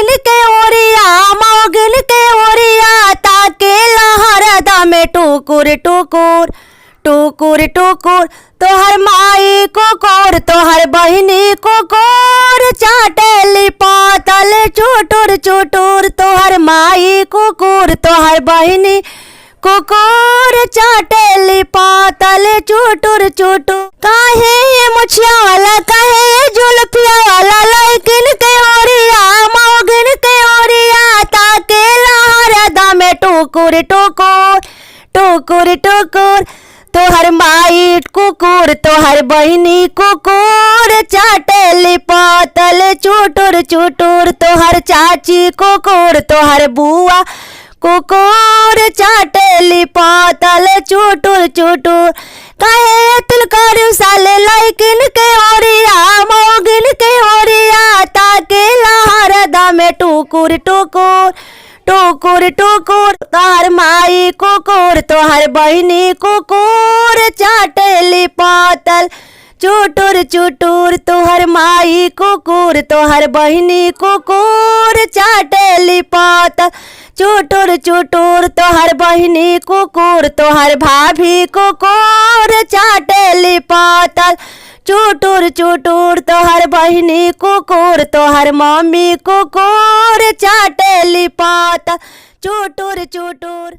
लैकिन के ओरिया मौगिन के ओरिया ताके हरदम में टुकुर टुकुर टुकुर टुकुर। तोहर माई कुकुर तोहर बहिनी कुकुर चाटेली पातल चुटुर चुटुर। तोहर माई कुकुर तोहर बहिनी कुकुर चाटेली पातल चुटुर चुटुर। काहे ये मुछिया वाला काहे ये जुल्फिया वाला लैकिन के ओरिया मौगिन के ओरिया ताके हरदम में टुकुर टुकुर टुकुर टुकुर। तोहर माई कुकुर तोहर बहिनी कुकुर चाटेली पातल चुटुर चुटुर। तोहर चाची कुकुर तोहर बुआ कुकुर चाटेली पातल चुटुर चुटुर। काहे तुल करू साले लैकिन के ओरिया मौगिन के ओरिया ताके हरदम में टुकुर टुकुर टुकुर टुकुर। तोहर माई कुकुर तोहर बहिनी कुकुर चाटेली पातल चुटुर चुटुर। तोहर माई कुकुर तोहर बहिनी कुकुर चाटेली पातल चुटुर चुटुर। तोहर बहिनी कुकुर तोहर भाभी कुकुर चाटेली पातल चुटुर चुटुर। तोहर बहिनी कुकुर तोहर मम्मी कुकुर चाटेली पातल चुटुर चुटुर।